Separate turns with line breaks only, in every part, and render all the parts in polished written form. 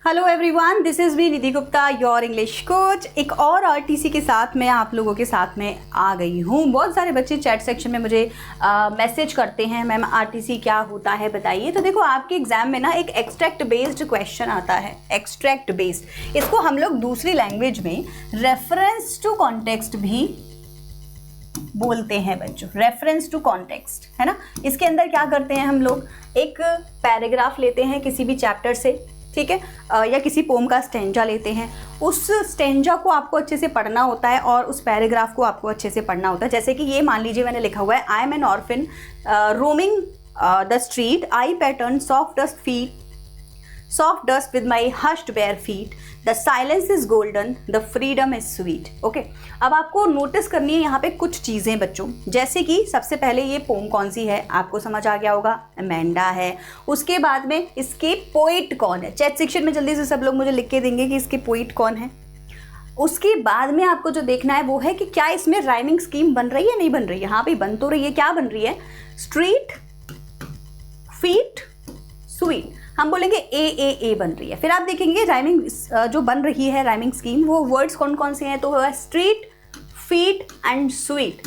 Hello everyone, this is me Nidhi Gupta, your English coach. एक और RTC के साथ मैं आप लोगों के साथ में आ गई हूँ। बहुत सारे बच्चे चैट सेक्शन में मुझे मैसेज करते हैं, मैम आरटीसी क्या होता है बताइए। तो देखो, आपके एग्जाम में ना एक एक्सट्रैक्ट बेस्ड क्वेश्चन आता है, एक्सट्रैक्ट बेस्ड। इसको हम लोग दूसरी लैंग्वेज में रेफरेंस टू कॉन्टेक्स्ट भी बोलते हैं बच्चों, रेफरेंस टू कॉन्टेक्स्ट, है ना। इसके अंदर क्या करते हैं हम लोग, एक पैराग्राफ लेते हैं किसी भी चैप्टर से, ठीक है, या किसी पोम का स्टेंजा लेते हैं। उस स्टेंजा को आपको अच्छे से पढ़ना होता है और उस पैराग्राफ को आपको अच्छे से पढ़ना होता है। जैसे कि ये मान लीजिए मैंने लिखा हुआ है, I am an orphan roaming the street, I pattern soft dust with my hushed bare feet, the silence is golden, the freedom is sweet। Okay, अब आपको नोटिस करनी है यहाँ पे कुछ चीज़ें बच्चों। जैसे कि सबसे पहले ये पोम कौन सी है, आपको समझ आ गया होगा, अमेंडा है। उसके बाद में इसके पोइट कौन है, चैट सेक्शन में जल्दी से सब लोग मुझे लिख के देंगे कि इसके पोइट कौन है। उसके बाद में आपको जो देखना है वो है कि क्या इसमें राइमिंग स्कीम बन रही है, नहीं बन रही है। यहाँ पे बन तो रही है, क्या बन रही है, स्ट्रीट, फीट, स्वीट। हम बोलेंगे ए बन रही है। फिर आप देखेंगे राइमिंग जो बन रही है, राइमिंग स्कीम, वो वर्ड्स कौन कौन से हैं, तो स्ट्रीट, फीट एंड स्वीट।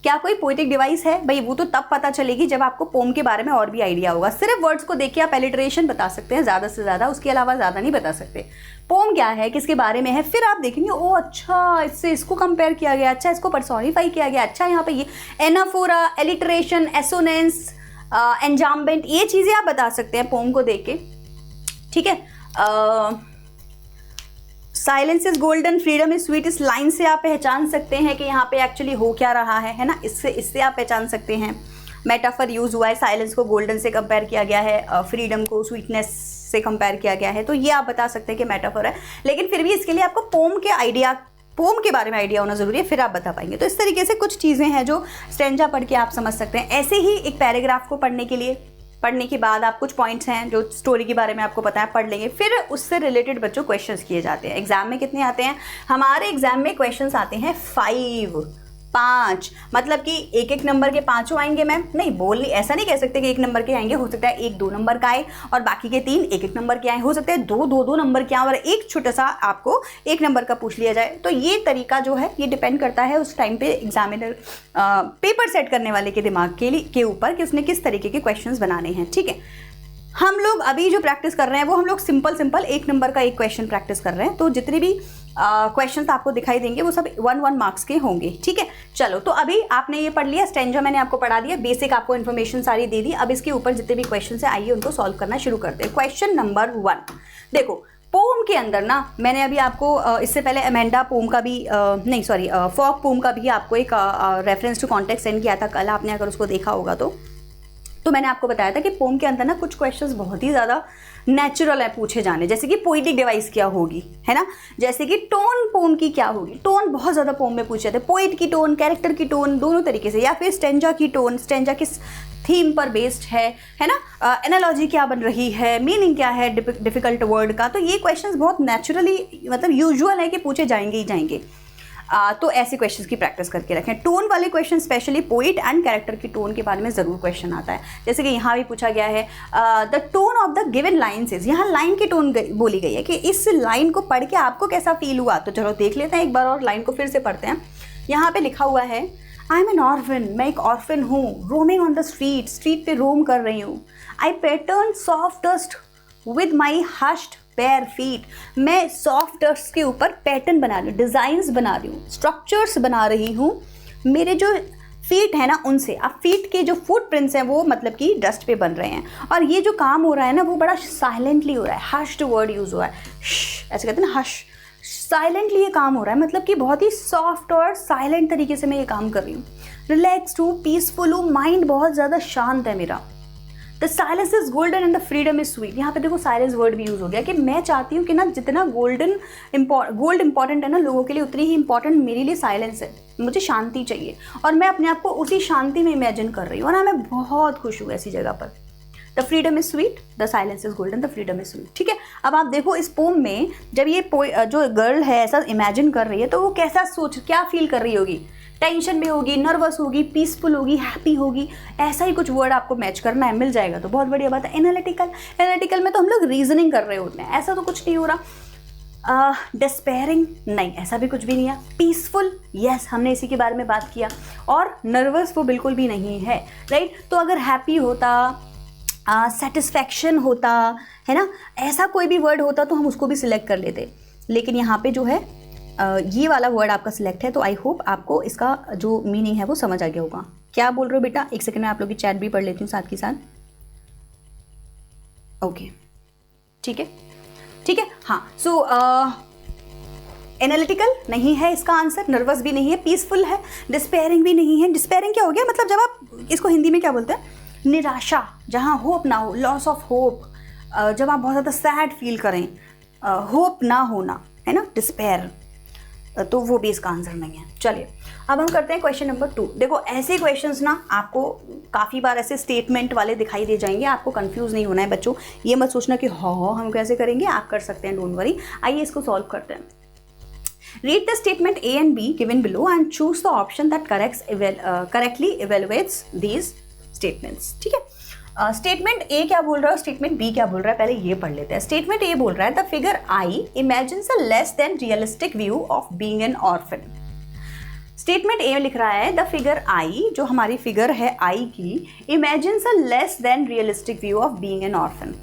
क्या कोई पोएटिक डिवाइस है भाई, वो तो तब पता चलेगी जब आपको पोम के बारे में और भी आइडिया होगा। सिर्फ वर्ड्स को देख के आप एलिट्रेशन बता सकते हैं ज़्यादा से ज़्यादा, उसके अलावा ज़्यादा नहीं बता सकते। पोम क्या है, किसके बारे में है, फिर आप देखेंगे ओ अच्छा इससे इसको कंपेयर किया गया, अच्छा इसको पर्सोनिफाई किया गया, अच्छा यहाँ पे ये एनाफोरा, एलिट्रेशन, एसोनेंस, एंजाममेंट, ये चीज़ें आप बता सकते हैं पोम को देख के, ठीक है। Silence is golden, freedom is sweet, इस लाइन से आप पहचान सकते हैं कि यहाँ पे एक्चुअली हो क्या रहा है ना। इससे आप पहचान सकते हैं। मेटाफर यूज हुआ है, साइलेंस को गोल्डन से कंपेयर किया गया है, फ्रीडम को स्वीटनेस से कंपेयर किया गया है, तो ये आप बता सकते हैं कि मेटाफर है। लेकिन फिर भी इसके लिए आपको पोम के बारे में आइडिया होना ज़रूरी है, फिर आप बता पाएंगे। तो इस तरीके से कुछ चीज़ें हैं जो स्टेंजा पढ़ के आप समझ सकते हैं। ऐसे ही एक पैराग्राफ को पढ़ने के बाद आप कुछ पॉइंट्स हैं जो स्टोरी के बारे में आपको पता है, पढ़ लेंगे। फिर उससे रिलेटेड बच्चों क्वेश्चंस किए जाते हैं। एग्जाम में कितने आते हैं, हमारे एग्जाम में क्वेश्चंस आते हैं 5, मतलब कि एक नंबर के 5 आएंगे मैम, नहीं ऐसा नहीं कह सकते कि 1 नंबर के आएंगे। हो सकता है 1-2 नंबर का आए और बाकी के 3 1-1 नंबर के आए। हो सकता है 2-2 नंबर के आए और एक छोटा सा आपको 1 नंबर का पूछ लिया जाए। तो ये तरीका जो है ये डिपेंड करता है उस टाइम पे एग्जामिनर पेपर सेट करने वाले के दिमाग के ऊपर कि उसने किस तरीके के क्वेश्चन बनाने हैं, ठीक है। हम लोग अभी जो प्रैक्टिस कर रहे हैं वो हम लोग सिंपल 1 नंबर का एक क्वेश्चन प्रैक्टिस कर रहे हैं। तो जितने भी क्वेश्चंस आपको दिखाई देंगे वो सब 1 मार्क्स के होंगे, ठीक है। चलो, तो अभी आपने ये पढ़ लिया, स्टेंजा मैंने आपको पढ़ा दिया, बेसिक आपको इन्फॉर्मेशन सारी दे दी। अब इसके ऊपर जितने भी क्वेश्चन है आइए उनको सॉल्व करना शुरू करते हैं। क्वेश्चन नंबर 1 देखो, पोम के अंदर ना मैंने अभी आपको इससे पहले अमेंडा पोम का भी फॉक पोम का भी आपको एक रेफरेंस टू कॉन्टेक्स्ट सेंड किया था कल, आपने अगर उसको देखा होगा तो मैंने आपको बताया था कि पोम के अंदर ना कुछ क्वेश्चंस बहुत ही ज़्यादा नेचुरल है पूछे जाने। जैसे कि पोइटिक डिवाइस क्या होगी, है ना, जैसे कि टोन पोम की क्या होगी। टोन बहुत ज़्यादा पोम में पूछे जाते हैं, पोइट की टोन, कैरेक्टर की टोन, दोनों तरीके से, या फिर स्टेंजा की टोन, स्टेंजा किस थीम पर बेस्ड है ना, एनालॉजी क्या बन रही है, मीनिंग क्या है डिफिकल्ट वर्ड का। तो ये क्वेश्चंस बहुत नेचुरली मतलब यूजुअल है कि पूछे जाएंगे ही जाएंगे। तो ऐसे क्वेश्चंस की प्रैक्टिस करके रखें। टोन वाले question specially poet and character की टोन के बारे में ज़रूर क्वेश्चन आता है। जैसे कि यहाँ भी पूछा गया है the tone of the given lines is, यहाँ लाइन की टोन बोली गई है कि इस लाइन को पढ़ के आपको कैसा फील हुआ। तो चलो देख लेते हैं एक बार और लाइन को फिर से पढ़ते हैं। यहाँ पे लिखा हुआ है, आई एम एन ऑर्फन, मैं एक ऑर्फन हूँ, रोमिंग ऑन द स्ट्रीट पे रोम कर रही हूँ। I pattern soft dust with my hushed bare feet, मैं सॉफ्ट डस्ट के ऊपर पैटर्न बना रही हूँ, डिज़ाइंस बना रही हूँ, स्ट्रक्चर्स बना रही हूँ। मेरे जो फीट है ना उनसे, अब फीट के जो फुटप्रिंट्स हैं वो मतलब कि डस्ट पे बन रहे हैं। और ये जो काम हो रहा है ना वो बड़ा साइलेंटली हो रहा है, हश्ड वर्ड यूज़ हुआ है, ऐसे कहते हैं ना, हश, साइलेंटली ये काम हो रहा है, मतलब कि बहुत ही सॉफ्ट और साइलेंट तरीके से मैं ये काम कर रही हूँ। रिलैक्स्ड हूँ, पीसफुल हूँ, माइंड बहुत ज़्यादा शांत है मेरा। The silence is golden and the freedom is sweet, यहाँ पे देखो साइलेंस वर्ड भी यूज़ हो गया कि मैं चाहती हूँ कि ना जितना गोल्ड इंपॉर्टेंट है ना लोगों के लिए, उतनी ही इंपॉर्टेंट मेरे लिए साइलेंस है। मुझे शांति चाहिए और मैं अपने आप को उसी शांति में इमेजिन कर रही हूँ और ना मैं बहुत खुश हूँ ऐसी जगह पर। The freedom is sweet, the silence is golden, the freedom is sweet, ठीक है। अब आप देखो इस पोम में जब ये जो गर्ल है ऐसा इमेजिन कर रही है तो वो कैसा क्या फील कर रही होगी, टेंशन में होगी, नर्वस होगी, पीसफुल होगी, हैप्पी होगी, ऐसा ही कुछ वर्ड आपको मैच करना है, मिल जाएगा तो बहुत बढ़िया बात है। एनालिटिकल में तो हम लोग रीजनिंग कर रहे होते हैं, ऐसा तो कुछ नहीं हो रहा। डिस्पेयरिंग नहीं, ऐसा भी कुछ भी नहीं है। पीसफुल, यस, हमने इसी के बारे में बात किया। और नर्वस वो बिल्कुल भी नहीं है, राइट। तो अगर हैप्पी होता, सेटिस्फैक्शन होता, है ना, ऐसा कोई भी वर्ड होता तो हम उसको भी सिलेक्ट कर लेते, लेकिन यहाँ पे जो है ये वाला वर्ड आपका सिलेक्ट है। तो आई होप आपको इसका जो मीनिंग है वो समझ आ गया होगा। क्या बोल रहे हो बेटा? एक सेकंड में आप लोग की चैट भी पढ़ लेती हूँ साथ के साथ। ओके, ठीक है, ठीक है। हाँ, सो एनालिटिकल नहीं है इसका आंसर, नर्वस भी नहीं है, पीसफुल है, डिस्पेयरिंग भी नहीं है। डिस्पेयरिंग क्या हो गया? मतलब जब आप इसको हिंदी में क्या बोलते हैं? निराशा, जहाँ होप ना हो, लॉस ऑफ होप, जब आप बहुत ज़्यादा सैड फील करें, होप ना होना, है ना, डिस्पेयर, तो वो भी इसका आंसर नहीं है। चलिए अब हम करते हैं क्वेश्चन नंबर 2। देखो ऐसे क्वेश्चंस ना आपको काफ़ी बार ऐसे स्टेटमेंट वाले दिखाई दे जाएंगे, आपको कंफ्यूज नहीं होना है बच्चों। ये मत सोचना कि हाँ हम कैसे करेंगे, आप कर सकते हैं, डोंट वरी। आइए इसको सॉल्व करते हैं। Read the statement A and B given below and choose the option that correctly evaluates these statements। ठीक है, स्टेटमेंट ए क्या बोल रहा है, स्टेटमेंट बी क्या बोल रहा है, पहले ये पढ़ लेते हैं। स्टेटमेंट ए बोल रहा है the figure I imagines a less than realistic view of being an orphan. Statement A लिख रहा है द फिगर आई, जो हमारी फिगर है आई की, imagines a less than realistic view of being an orphan.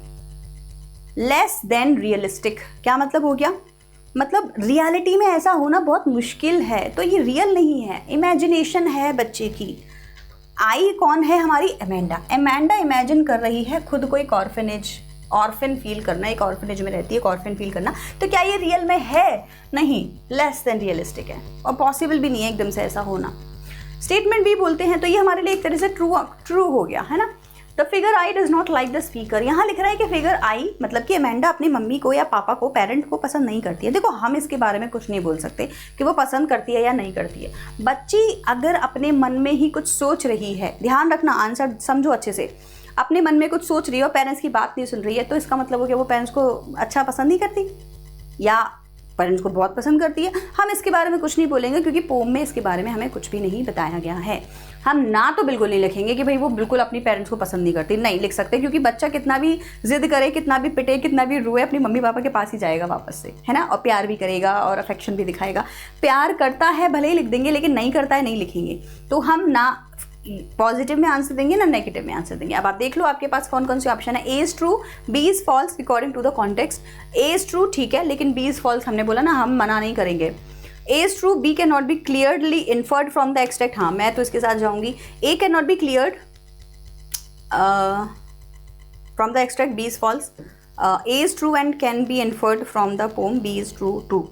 Less than realistic क्या मतलब हो गया? मतलब रियलिटी में ऐसा होना बहुत मुश्किल है, तो ये रियल नहीं है, इमेजिनेशन है बच्चे की। आई कौन है? हमारी एमेंडा। एमेंडा इमेजिन कर रही है खुद को एक ऑर्फनेज, ऑर्फन फील करना, एक ऑर्फनेज में रहती है, एक ऑर्फन फील करना। तो क्या ये रियल में है? नहीं, लेस देन रियलिस्टिक है और पॉसिबल भी नहीं है एकदम से ऐसा होना। स्टेटमेंट भी बोलते हैं तो ये हमारे लिए एक तरह से ट्रू हो गया, है ना। The figure I does not like the speaker, यहाँ लिख रहा है कि फिगर आई मतलब कि अमेंडा अपनी मम्मी को या पापा को, पेरेंट को पसंद नहीं करती है। देखो हम इसके बारे में कुछ नहीं बोल सकते कि वो पसंद करती है या नहीं करती है। बच्ची अगर अपने मन में ही कुछ सोच रही है, ध्यान रखना, आंसर समझो अच्छे से, अपने मन में कुछ सोच रही है और पेरेंट्स की बात नहीं सुन रही है, तो इसका मतलब हो गया वो पेरेंट्स को अच्छा पसंद नहीं करती या पेरेंट्स को बहुत पसंद करती है। हम इसके बारे में कुछ नहीं बोलेंगे क्योंकि पोम में इसके बारे में हमें कुछ भी नहीं बताया गया है। हम ना तो बिल्कुल नहीं लिखेंगे कि भाई वो बिल्कुल अपनी पेरेंट्स को पसंद नहीं करती, नहीं लिख सकते, क्योंकि बच्चा कितना भी जिद करे, कितना भी पिटे, कितना भी रोए, अपनी मम्मी पापा के पास ही जाएगा वापस से, है ना, और प्यार भी करेगा और अफेक्शन भी दिखाएगा। प्यार करता है भले ही लिख देंगे, लेकिन नहीं करता है नहीं लिखेंगे। तो हम ना पॉजिटिव में आंसर देंगे ना नेगेटिव में आंसर देंगे। अब आप देख लो आपके पास कौन कौन से ऑप्शन है। A is true, B is false according to the context. A is true ठीक है, लेकिन बी इज फॉल्स हमने बोला ना, हम मना नहीं करेंगे। A is true, B can not be clearly inferred from the extract, हाँ मैं तो इसके साथ जाऊंगी। A can not be cleared from the extract, B is false. A is true and can be inferred from the poem, B is true too.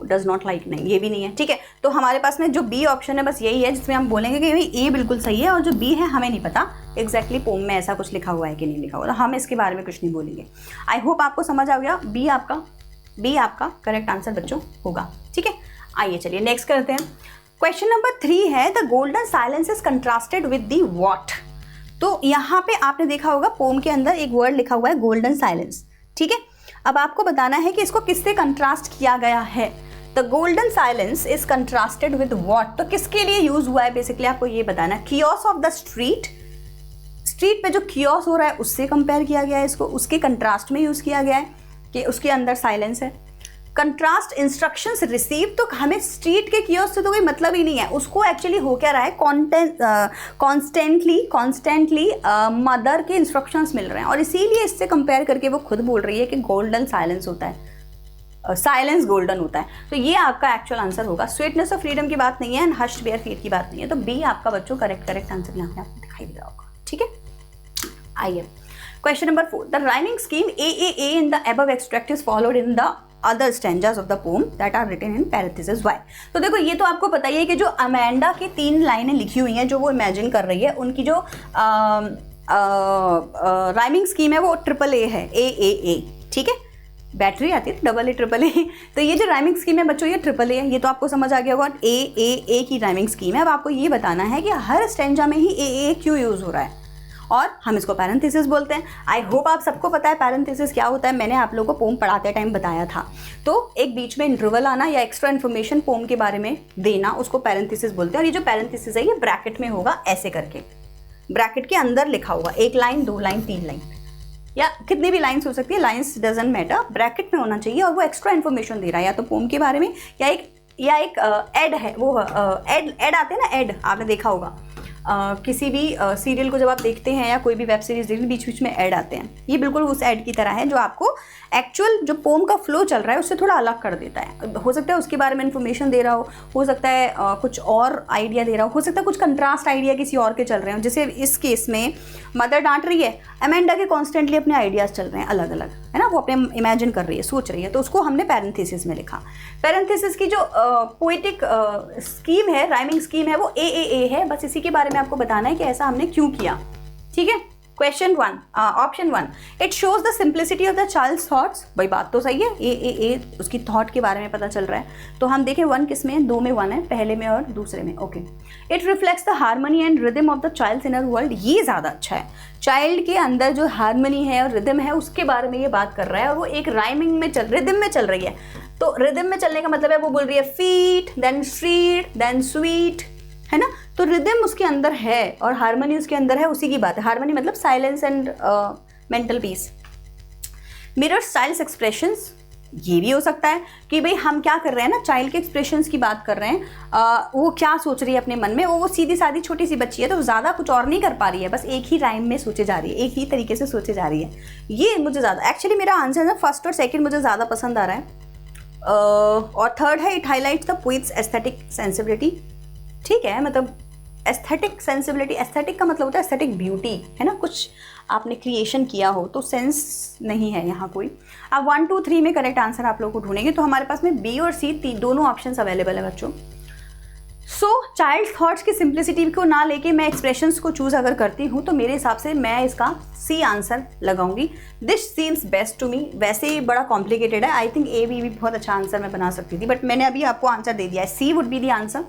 Does not like, नहीं ये भी नहीं है, ठीक है। तो हमारे पास में जो बी ऑप्शन है बस यही है जिसमें हम बोलेंगे कि भाई ए बिल्कुल सही है, और जो बी है हमें नहीं पता एग्जैक्टली पोम में ऐसा कुछ लिखा हुआ है कि नहीं लिखा हुआ, तो हम इसके बारे में कुछ नहीं बोलेंगे। आई होप आपको समझ आ गया। बी आपका करेक्ट आंसर बच्चों होगा, ठीक है। आइए चलिए नेक्स्ट करते हैं। क्वेश्चन नंबर 3 है the golden silence is contrasted with the what. तो यहाँ पे आपने देखा होगा पोम के अंदर एक वर्ड लिखा हुआ है गोल्डन साइलेंस, ठीक है। अब आपको बताना है कि इसको किससे कंट्रास्ट किया गया है। The golden silence is contrasted with what, तो किसके लिए यूज हुआ है बेसिकली आपको ये बताना। Chaos of the street, street पे जो कियोस हो रहा है उससे कंपेयर किया गया है इसको, उसके कंट्रास्ट में यूज किया गया है कि उसके अंदर साइलेंस है। कंट्रास्ट इंस्ट्रक्शंस रिसीव, तो हमें स्ट्रीट के कियोस से तो कोई मतलब ही नहीं है, उसको एक्चुअली हो क्या रहा है, कॉन्स्टेंटली मदर के इंस्ट्रक्शंस मिल रहे हैं, और इसीलिए इससे कंपेयर करके वो खुद बोल रही है कि गोल्डन साइलेंस होता है, साइलेंस गोल्डन होता है। तो ये आपका एक्चुअल आंसर होगा। स्वीटनेस ऑफ फ्रीडम की बात नहीं है एंड हश्ड बेयर फीट की बात नहीं है, तो बी आपका बच्चों करेक्ट आंसर यहाँ पे आपको दिखाई दे रहा होगा, ठीक है। आइए question number 4, the rhyming scheme A in the above extract is followed in the other stanzas of the poem that are written in parenthesis Y. तो देखो ये तो आपको पता ही है कि जो अमेंडा की 3 लाइनें लिखी हुई हैं जो वो इमेजिन कर रही है, उनकी जो राइमिंग स्कीम है वो AAA है, ए, ठीक है। बैटरी आती है AA, तो ये जो राइमिंग स्कीम है बच्चों ये AAA है, ये तो आपको समझ आ गया होगा। ए की राइमिंग स्कीम है। अब आपको ये बताना है कि हर स्टैंजा में ही ए क्यों यूज़ हो रहा है, और हम इसको पैरेंथेसिस बोलते हैं। आई होप आप सबको पता है पैरेंथेसिस क्या होता है, मैंने आप लोगों को पोम पढ़ाते टाइम बताया था। तो एक बीच में इंटरवल आना या एक्स्ट्रा इन्फॉर्मेशन पोम के बारे में देना, उसको पैरेंथेसिस बोलते हैं। और ये जो पैरेंथेसिस है ये ब्रैकेट में होगा, ऐसे करके ब्रैकेट के अंदर लिखा होगा, 1 लाइन 2 लाइन 3 लाइन या कितनी भी लाइन्स हो सकती है, लाइन्स डजंट मैटर, ब्रैकेट में होना चाहिए। और वो एक्स्ट्रा इन्फॉर्मेशन दे रहा है या तो पोम के बारे में या एक एड है, वो एड आते हैं ना, एड आपने देखा होगा। किसी भी सीरियल को जब आप देखते हैं या कोई भी वेब सीरीज देखते हैं, बीच बीच में ऐड आते हैं, ये बिल्कुल उस ऐड की तरह है जो आपको एक्चुअल जो पोम का फ्लो चल रहा है उससे थोड़ा अलग कर देता है। हो सकता है उसके बारे में इन्फॉर्मेशन दे रहा हो सकता है कुछ और आइडिया दे रहा हो सकता है कुछ कंट्रास्ट आइडिया किसी और के चल रहे हो। जैसे इस केस में मदर डांट रही है, अमेंडा के कॉन्स्टेंटली अपने आइडियाज़ चल रहे हैं अलग अलग, है ना, वो अपने इमेजिन कर रही है, सोच रही है, तो उसको हमने पैरेंथेसिस में लिखा। पैरेंथेसिस की जो पोइटिक स्कीम है, राइमिंग स्कीम है, वो ए है। बस इसी के बारे में आपको बताना है कि ऐसा हमने क्यों किया, ठीक है। Question 1, option 1, it shows the simplicity of the child's thoughts. भाई बात तो सही है, ए उसकी थॉट के बारे में पता चल रहा है। तो हम देखें 1 किस में है, 2 में 1 है, पहले में और दूसरे में, okay. It reflects the harmony and rhythm of the child's inner world. ये ज़्यादा अच्छा है, चाइल्ड के अंदर जो हार्मनी है और रिदम है उसके बारे में ये बात कर रहा है, और वो एक राइमिंग में रिदम में चल रही है। तो रिदम में चलने का मतलब है वो बोल रही है feet then street then sweet, है ना, तो रिदम उसके अंदर है और हार्मनी उसके अंदर है, उसी की बात है। हार्मनी मतलब silence and mental peace. Mirrors child's expressions, ये भी हो सकता है कि भाई हम क्या कर रहे हैं ना, चाइल्ड के एक्सप्रेशंस की बात कर रहे हैं, वो क्या सोच रही है अपने मन में, वो सीधी सादी छोटी सी बच्ची है तो ज़्यादा कुछ और नहीं कर पा रही है, बस एक ही राइम में सोचे जा रही है, एक ही तरीके से सोचे जा रही है। ये मुझे ज़्यादा, एक्चुअली मेरा आंसर ना फर्स्ट और सेकेंड मुझे ज़्यादा पसंद आ रहा है। और थर्ड है it highlights the poets aesthetic sensibility. ठीक है, मतलब एस्थेटिक सेंसिबिलिटी, एस्थेटिक का मतलब होता है एस्थेटिक ब्यूटी, है ना, कुछ आपने क्रिएशन किया हो तो सेंस नहीं है यहाँ कोई। अब 1 2 3 में करेक्ट आंसर आप लोग को ढूंढेंगे तो हमारे पास में बी और सी दोनों ऑप्शन अवेलेबल है बच्चों। सो चाइल्ड थॉट्स की सिंप्लिसिटी को ना लेके मैं एक्सप्रेशंस को चूज अगर करती हूँ तो मेरे हिसाब से मैं इसका सी आंसर लगाऊंगी। This seems best to me. वैसे ही बड़ा कॉम्प्लिकेटेड है, आई थिंक ए बी भी बहुत अच्छा आंसर मैं बना सकती थी, बट मैंने अभी आपको आंसर दे दिया है, C would be the answer.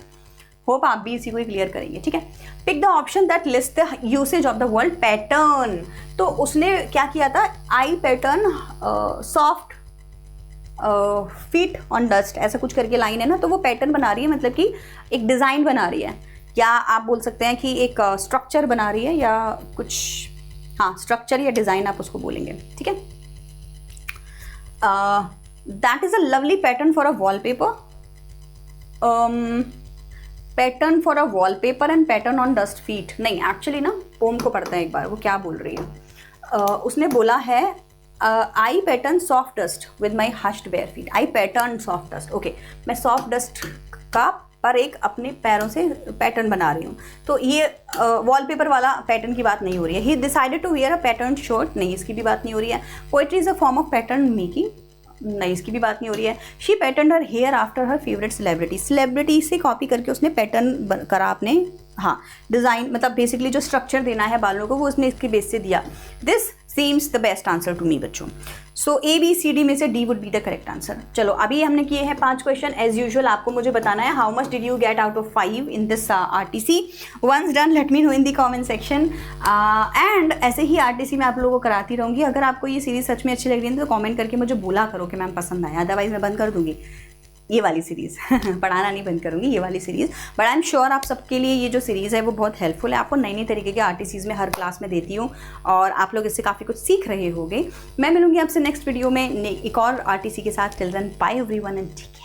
Hope आप भी इसी को ही क्लियर करेंगे, ठीक है। Pick the option that list the usage of the word pattern. तो उसने क्या किया था, I pattern soft feet on dust, ऐसा कुछ करके लाइन है ना, तो वो पैटर्न बना रही है, मतलब कि एक डिज़ाइन बना रही है, या आप बोल सकते हैं कि एक स्ट्रक्चर बना रही है या कुछ, हाँ स्ट्रक्चर या डिज़ाइन आप उसको बोलेंगे, ठीक है। That is a lovely pattern for a wallpaper. Pattern for a wallpaper and pattern on dust feet, नहीं एक्चुअली ना पोम को पढ़ते हैं एक बार, वो क्या बोल रही है। उसने बोला है I pattern soft dust with my hushed bare feet. I pattern soft dust, okay, मैं सॉफ्ट डस्ट का पर एक अपने पैरों से पैटर्न बना रही हूँ, तो ये वॉलपेपर वाला पैटर्न की बात नहीं हो रही है। He decided to wear a pattern shirt, नहीं इसकी भी बात नहीं हो रही है। Poetry is a form of pattern making, नहीं इसकी भी बात नहीं हो रही है। She pattern her hair after her favourite celebrity, celebrity से कॉपी करके उसने पैटर्न करा अपने, हाँ डिज़ाइन, मतलब बेसिकली जो स्ट्रक्चर देना है बालों को वो उसने इसके बेस से दिया। This seems the best answer to me बच्चों। So A B C D में से D would be the correct answer. चलो अभी हमने किए हैं 5 क्वेश्चन। एज यूजुअल आपको मुझे बताना है how much did you get out of 5 in this RTC. Once done let me know in the comment section. And ऐसे ही आरटीसी में आप लोगों को कराती रहूँगी। अगर आपको ये सीरीज सच में अच्छी लग रही है तो कमेंट करके मुझे बोला करो कि मैम पसंद आया, अदरवाइज मैं बंद कर दूँगी ये वाली सीरीज़ पढ़ाना नहीं बंद करूँगी ये वाली series. But I am sure आप सबके लिए ये जो सीरीज़ है वो बहुत हेल्पफुल है। आपको नई नई तरीके के आरटीसीज़ में हर क्लास में देती हूँ और आप लोग इससे काफ़ी कुछ सीख रहे होंगे। मैं मिलूँगी आपसे नेक्स्ट वीडियो में एक और आरटीसी के साथ। Till then bye everyone and take care.